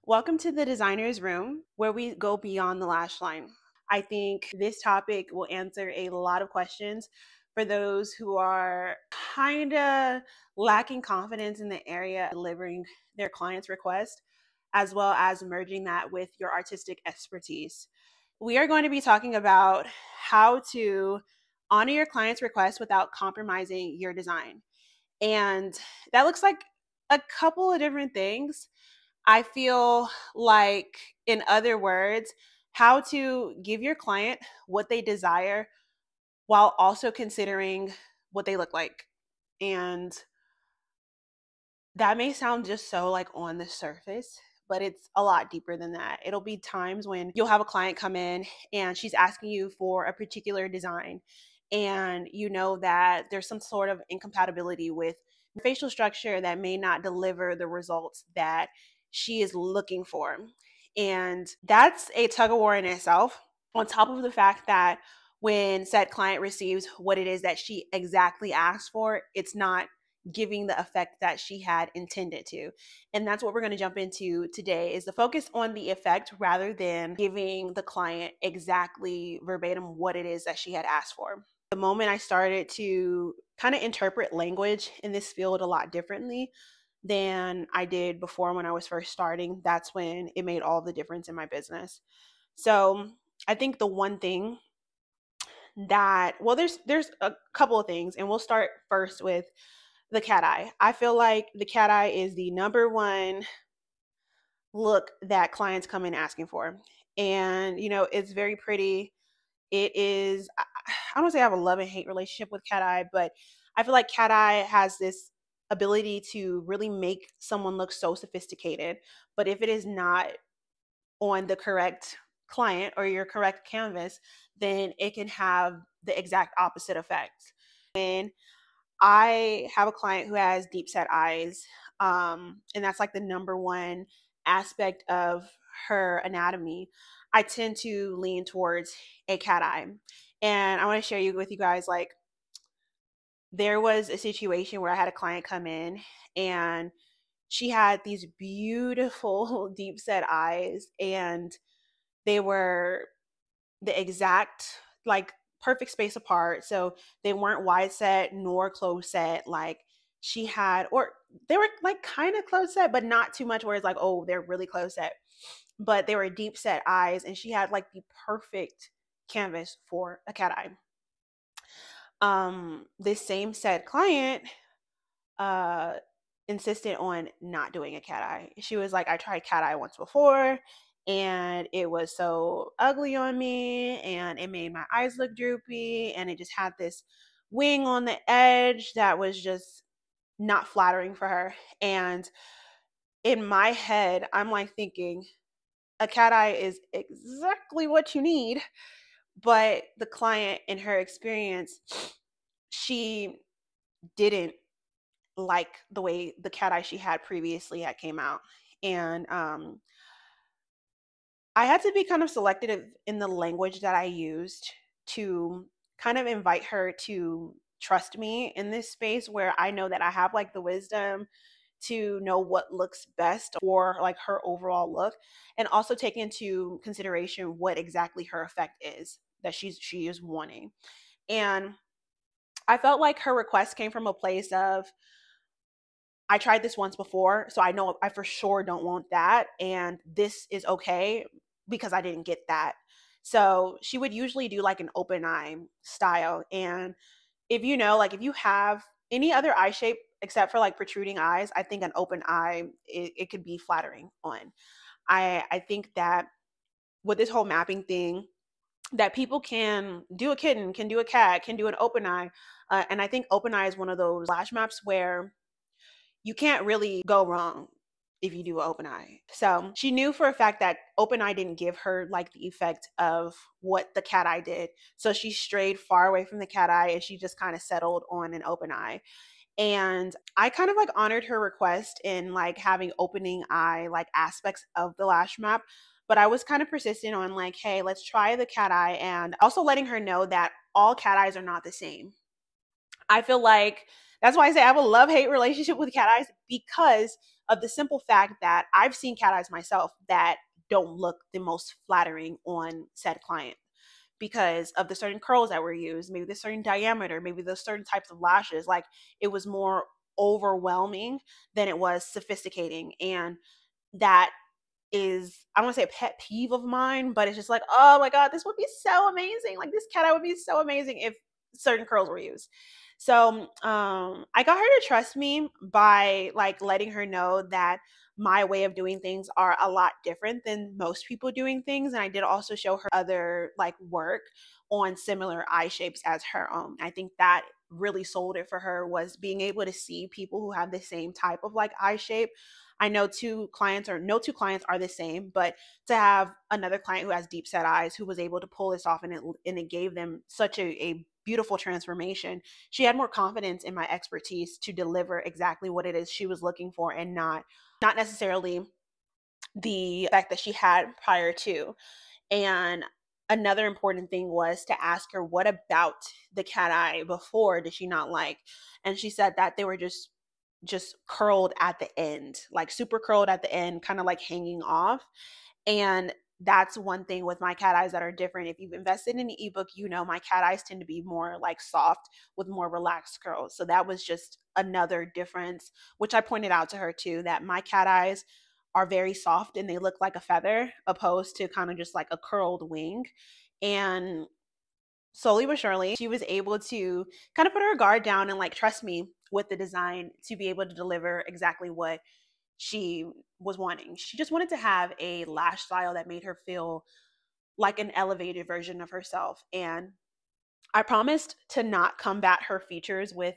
Welcome to the designer's room where we go beyond the lash line. I think this topic will answer a lot of questions for those who are kind of lacking confidence in the area delivering their client's request, as well as merging that with your artistic expertise. We are going to be talking about how to honor your client's request without compromising your design. And that looks like a couple of different things. I feel like, in other words, how to give your client what they desire while also considering what they look like. And that may sound just so like on the surface, but it's a lot deeper than that. It'll be times when you'll have a client come in and she's asking you for a particular design, and you know that there's some sort of incompatibility with facial structure that may not deliver the results that she is looking for. And that's a tug of war in itself, on top of the fact that when said client receives what it is that she exactly asked for, it's not giving the effect that she had intended to. And that's what we're going to jump into today, is the focus on the effect rather than giving the client exactly verbatim what it is that she had asked for. The moment I started to kind of interpret language in this field a lot differently than I did before when I was first starting, that's when it made all the difference in my business. So I think the one thing that, well, there's a couple of things, and we'll start first with the cat eye. I feel like the cat eye is the number one look that clients come in asking for. And, it's very pretty. It is, I don't want to say I have a love and hate relationship with cat eye, but I feel like cat eye has this ability to really make someone look so sophisticated. But if it is not on the correct client or your correct canvas, then it can have the exact opposite effect. When I have a client who has deep set eyes, and that's like the number one aspect of her anatomy, I tend to lean towards a cat eye. And I want to share with you guys, like, there was a situation where I had a client come in and she had these beautiful deep set eyes, and they were the exact, like, perfect space apart. So they weren't wide set nor closed set. Like, she had, or they were like kind of closed set, but not too much where it's like, oh, they're really closed set. But they were deep set eyes, and she had like the perfect canvas for a cat eye. This same said client uh insisted on not doing a cat eye. She was like, I tried cat eye once before and it was so ugly on me and it made my eyes look droopy and it just had this wing on the edge that was just not flattering for her. And in my head, I'm like thinking, a cat eye is exactly what you need. But the client, in her experience, she didn't like the way the cat eye she had previously had came out. And I had to be kind of selective in the language that I used to kind of invite her to trust me in this space where I know that I have like the wisdom to know what looks best for like her overall look, and also take into consideration what exactly her effect is that she is wanting. And I felt like her request came from a place of, I tried this once before, so I know I for sure don't want that. And this is okay because I didn't get that. So she would usually do like an open eye style. And if like if you have any other eye shape except for like protruding eyes, I think an open eye, it could be flattering on. I think that with this whole mapping thing, that people can do a kitten, can do a cat, can do an open eye. And I think open eye is one of those lash maps where you can't really go wrong if you do an open eye. So she knew for a fact that open eye didn't give her like the effect of what the cat eye did. So she strayed far away from the cat eye and she just kind of settled on an open eye. And I kind of like honored her request in like having opening eye like aspects of the lash map. But I was kind of persistent on like, hey, let's try the cat eye, and also letting her know that all cat eyes are not the same. I feel like that's why I say I have a love-hate relationship with cat eyes, because of the simple fact that I've seen cat eyes myself that don't look the most flattering on said client because of the certain curls that were used, maybe the certain diameter, maybe the certain types of lashes. Like it was more overwhelming than it was sophisticating. And that is, I don't want to say a pet peeve of mine, but it's just like, oh my God, this would be so amazing. Like this cat eye would be so amazing if certain curls were used. So I got her to trust me by like letting her know that my way of doing things are a lot different than most people doing things. And I did also show her other like work on similar eye shapes as her own. I think that really sold it for her, was being able to see people who have the same type of like eye shape. I know two clients, or no two clients are the same, but to have another client who has deep set eyes who was able to pull this off, and it gave them such a beautiful transformation. She had more confidence in my expertise to deliver exactly what it is she was looking for, and not necessarily the effect that she had prior to. And another important thing was to ask her, what about the cat eye before did she not like? And she said that they were just curled at the end, like super curled at the end, kind of like hanging off. And that's one thing with my cat eyes that are different. If you've invested in the ebook, you know my cat eyes tend to be more like soft with more relaxed curls. So that was just another difference, which I pointed out to her too, that my cat eyes are very soft and they look like a feather opposed to kind of just like a curled wing. And slowly but surely, she was able to kind of put her guard down and like trust me with the design to be able to deliver exactly what she was wanting. She just wanted to have a lash style that made her feel like an elevated version of herself. And I promised to not combat her features with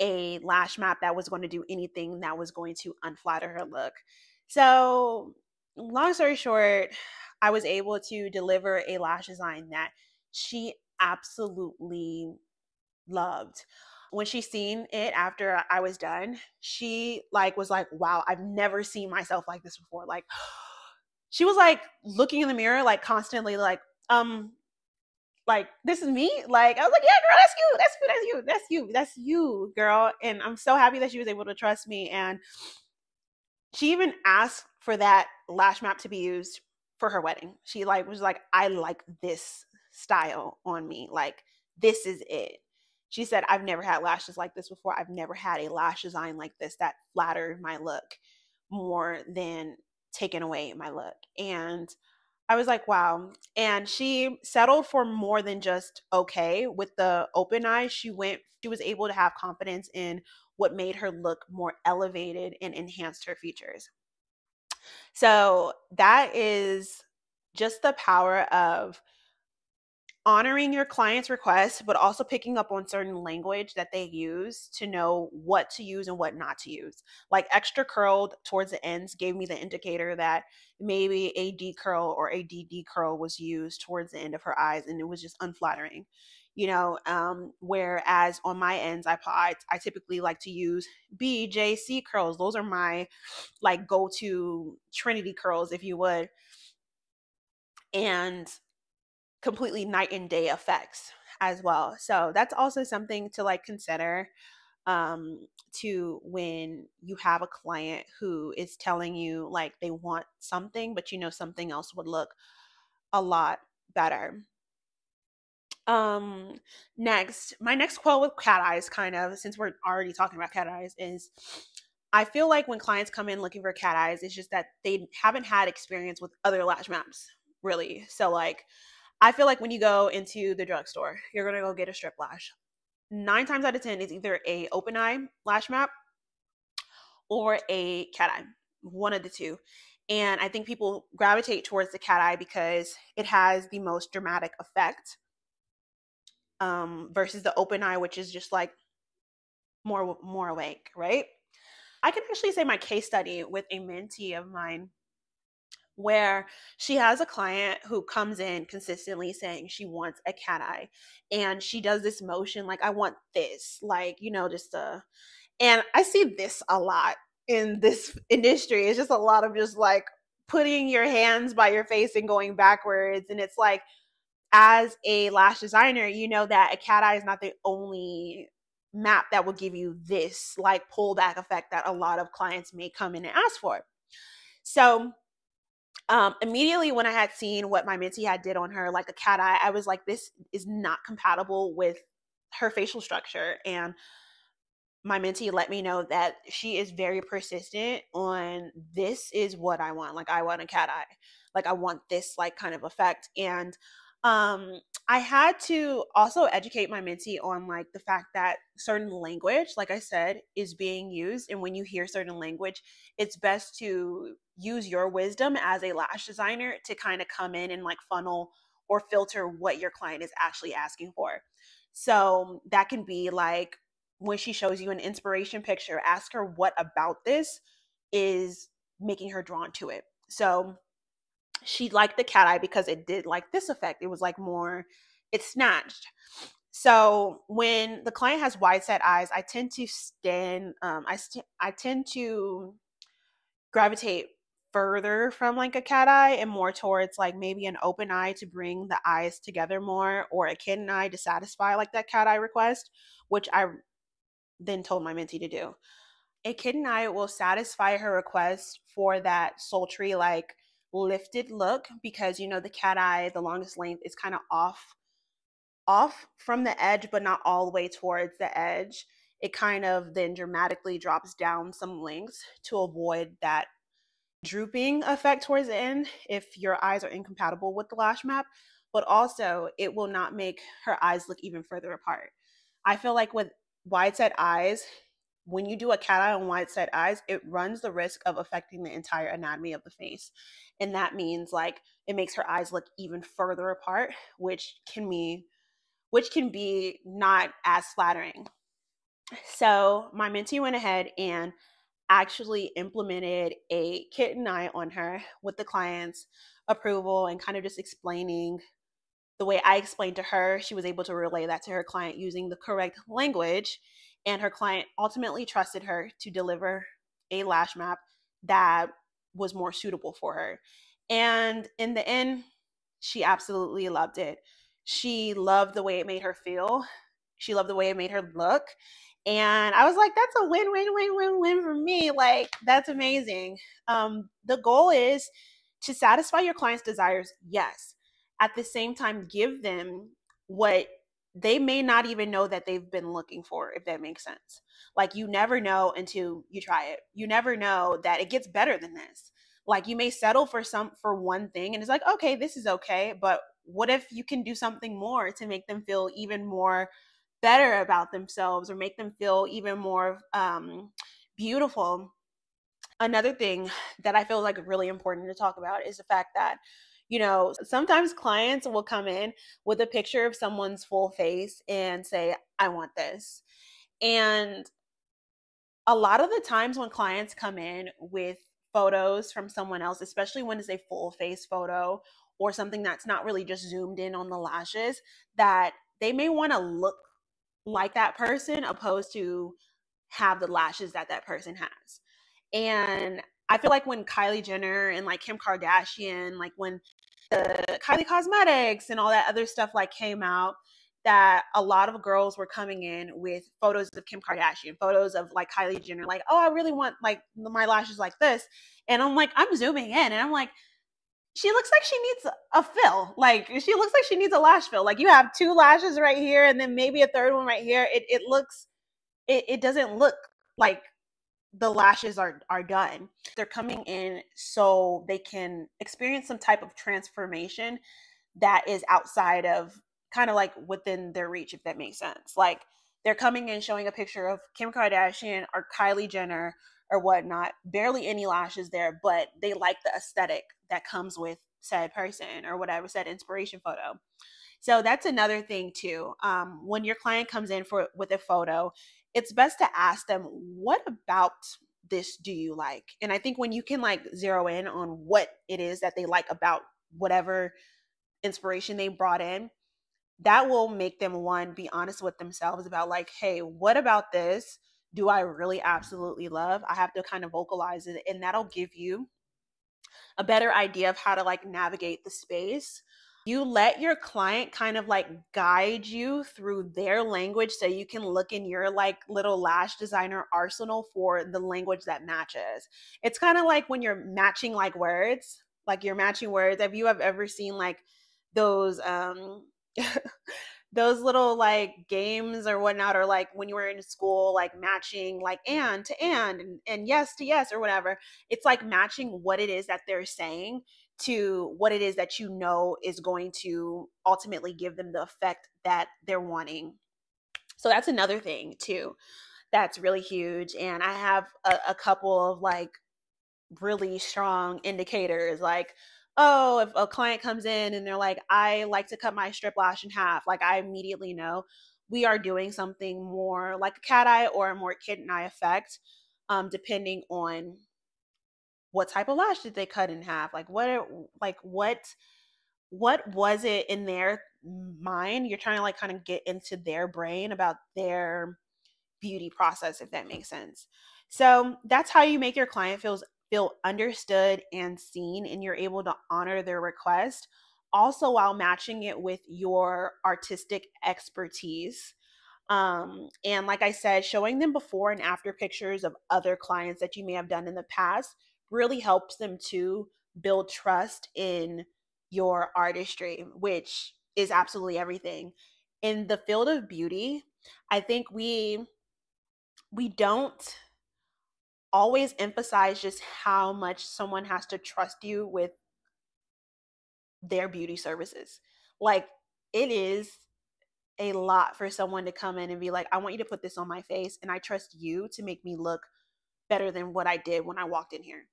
a lash map that was going to do anything that was going to unflatter her look. So, long story short, I was able to deliver a lash design that she absolutely loved. When she seen it after I was done, she like was like, "Wow, I've never seen myself like this before." Like she was like looking in the mirror like constantly like this is me. Like I was like, "Yeah, girl, that's you. That's you. That's you. That's you. That's you, girl." And I'm so happy that she was able to trust me, and she even asked for that lash map to be used for her wedding. She like was like, "I like this style on me. Like this is it." She said, "I've never had lashes like this before. I've never had a lash design like this that flattered my look more than taken away my look." And I was like, wow. And she settled for more than just okay with the open eyes. She was able to have confidence in what made her look more elevated and enhanced her features. So that is just the power of honoring your client's requests, but also picking up on certain language that they use to know what to use and what not to use. Like extra curled towards the ends gave me the indicator that maybe a D curl or a DD curl was used towards the end of her eyes, and it was just unflattering. Whereas on my ends, I typically like to use BJC curls. Those are my like go-to Trinity curls, if you would. And completely night and day effects as well. So that's also something to like consider to when you have a client who is telling you like they want something, but something else would look a lot better. Next, my next quote with cat eyes, kind of, since we're already talking about cat eyes, is I feel like when clients come in looking for cat eyes, it's just that they haven't had experience with other lash maps, really. So like I feel like when you go into the drugstore, you're going to go get a strip lash. 9 times out of 10 is either a open eye lash map or a cat eye, one of the two. And I think people gravitate towards the cat eye because it has the most dramatic effect versus the open eye, which is just like more awake, right? I can actually say my case study with a mentee of mine where she has a client who comes in consistently saying she wants a cat eye, and she does this motion like, I want this, like, and I see this a lot in this industry. It's just a lot of just like putting your hands by your face and going backwards. And it's like, as a lash designer, you know that a cat eye is not the only map that will give you this like pullback effect that a lot of clients may come in and ask for. So immediately when I had seen what my mentee had did on her, like a cat eye, I was like, this is not compatible with her facial structure. And my mentee let me know that she is very persistent on, this is what I want. Like, I want a cat eye. Like, I want this like kind of effect. And I had to also educate my mentee on like the fact that certain language, like I said, is being used. And when you hear certain language, it's best to use your wisdom as a lash designer to kind of come in and like funnel or filter what your client is actually asking for. So that can be like, when she shows you an inspiration picture, ask her what about this is making her drawn to it. So she liked the cat eye because it did like this effect. It was like more, it snatched. So when the client has wide set eyes, I tend to I tend to gravitate further from like a cat eye and more towards like maybe an open eye to bring the eyes together more, or a kitten eye to satisfy like that cat eye request, which I then told my mentee to do. A kitten eye will satisfy her request for that sultry, like lifted look, because you know the cat eye, the longest length is kind of off from the edge, but not all the way towards the edge. It kind of then dramatically drops down some lengths to avoid that drooping effect towards the end if your eyes are incompatible with the lash map, but also it will not make her eyes look even further apart. I feel like with wide set eyes, when you do a cat eye on wide set eyes, it runs the risk of affecting the entire anatomy of the face. And that means like it makes her eyes look even further apart, which can be not as flattering. So my mentee went ahead and actually implemented a kitten eye on her with the client's approval, and kind of just explaining the way I explained to her. She was able to relay that to her client using the correct language, and her client ultimately trusted her to deliver a lash map that was more suitable for her. And in the end, she absolutely loved it. She loved the way it made her feel. She loved the way it made her look. And I was like, that's a win, win, win, win, win for me. Like, that's amazing. The goal is to satisfy your client's desires, yes. At the same time, give them what they may not even know that they've been looking for, if that makes sense. Like, you never know until you try it. You never know that it gets better than this. Like, you may settle for one thing and it's like, okay, this is okay, but what if you can do something more to make them feel even more better about themselves, or make them feel even more beautiful? Another thing that I feel like really important to talk about is the fact that, you know, sometimes clients will come in with a picture of someone's full face and say, I want this. And a lot of the times when clients come in with photos from someone else, especially when it's a full face photo or something that's not really just zoomed in on the lashes, that they may want to look like that person opposed to have the lashes that that person has. And I feel like when Kylie Jenner and like Kim Kardashian, like when the Kylie Cosmetics and all that other stuff like came out, that a lot of girls were coming in with photos of Kim Kardashian, photos of like Kylie Jenner, like, oh, I really want like my lashes like this. And I'm like, I'm zooming in and I'm like, she looks like she needs a fill. Like, she looks like she needs a lash fill. Like, you have two lashes right here and then maybe a third one right here. It doesn't look like the lashes are done. They're coming in so they can experience some type of transformation that is outside of kind of like within their reach, if that makes sense. Like, they're coming in showing a picture of Kim Kardashian or Kylie Jenner or whatnot, barely any lashes there, but they like the aesthetic that comes with said person or whatever, said inspiration photo. So that's another thing too. When your client comes in with a photo, it's best to ask them, what about this do you like? And I think when you can like zero in on what it is that they like about whatever inspiration they brought in, that will make them, one, be honest with themselves about like, hey, what about this do I really absolutely love? I have to kind of vocalize it, and that'll give you a better idea of how to like navigate the space. You let your client kind of like guide you through their language so you can look in your like little lash designer arsenal for the language that matches. It's kind of like when you're matching like words, like you're matching words. Have you have ever seen like those those little like games or whatnot, or like when you were in school, like matching like and to and yes to yes or whatever. It's like matching what it is that they're saying to what it is that you know is going to ultimately give them the effect that they're wanting. So that's another thing too that's really huge. And I have a couple of like really strong indicators, like, oh, if a client comes in and they're like, I like to cut my strip lash in half, like I immediately know we are doing something more like a cat eye or a more kitten eye effect, depending on what type of lash did they cut in half, like what was it in their mind. You're trying to like kind of get into their brain about their beauty process, if that makes sense. So that's how you make your client feel understood and seen, and you're able to honor their request, also while matching it with your artistic expertise. And like I said, showing them before and after pictures of other clients that you may have done in the past really helps them to build trust in your artistry, which is absolutely everything. In the field of beauty, I think we don't always emphasize just how much someone has to trust you with their beauty services. Like, it is a lot for someone to come in and be like, I want you to put this on my face, and I trust you to make me look better than what I did when I walked in here.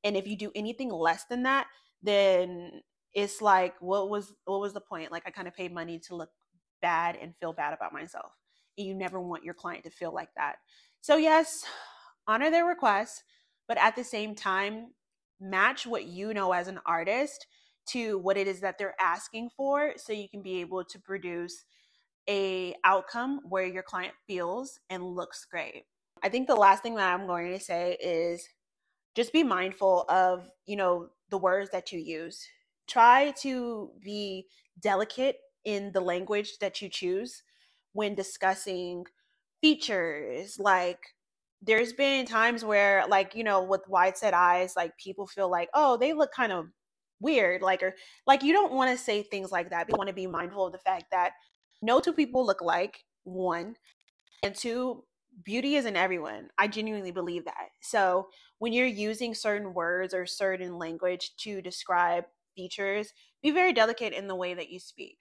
And if you do anything less than that, then it's like, what was the point? Like, I kind of paid money to look bad and feel bad about myself. And you never want your client to feel like that. So yes, honor their requests, but at the same time, match what you know as an artist to what it is that they're asking for, so you can be able to produce a outcome where your client feels and looks great. I think the last thing that I'm going to say is just be mindful of, the words that you use. Try to be delicate in the language that you choose when discussing features. Like, there's been times where, like, with wide set eyes, like people feel like, oh, they look kind of weird, like, or like, you don't want to say things like that. You want to be mindful of the fact that no two people look like, one, and two, beauty isn't everyone. I genuinely believe that. So when you're using certain words or certain language to describe features, be very delicate in the way that you speak.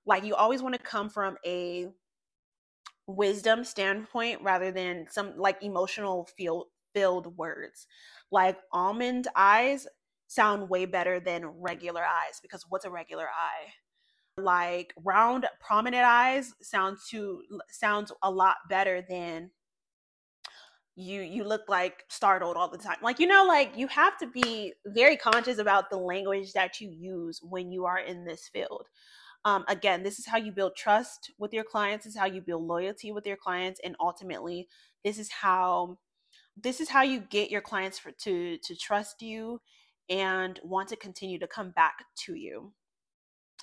Like, you always want to come from a wisdom standpoint rather than some like emotional filled words. Like, almond eyes sound way better than regular eyes, because what's a regular eye? Like, round prominent eyes sounds a lot better than you look like startled all the time. Like, like, you have to be very conscious about the language that you use when you are in this field. Again, this is how you build trust with your clients. This is how you build loyalty with your clients, and ultimately, this is how you get your clients to trust you and want to continue to come back to you.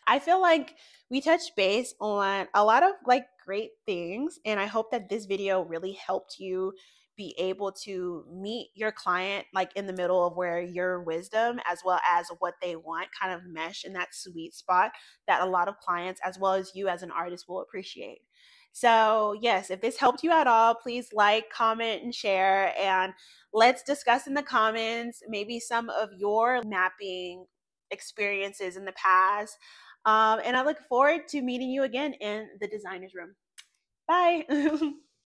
I feel like we touched base on a lot of like great things, and I hope that this video really helped you be able to meet your client like in the middle of where your wisdom as well as what they want kind of mesh in that sweet spot that a lot of clients as well as you as an artist will appreciate. So, yes, if this helped you at all, please like, comment, and share. And let's discuss in the comments maybe some of your mapping experiences in the past. And I look forward to meeting you again in the designer's room. Bye.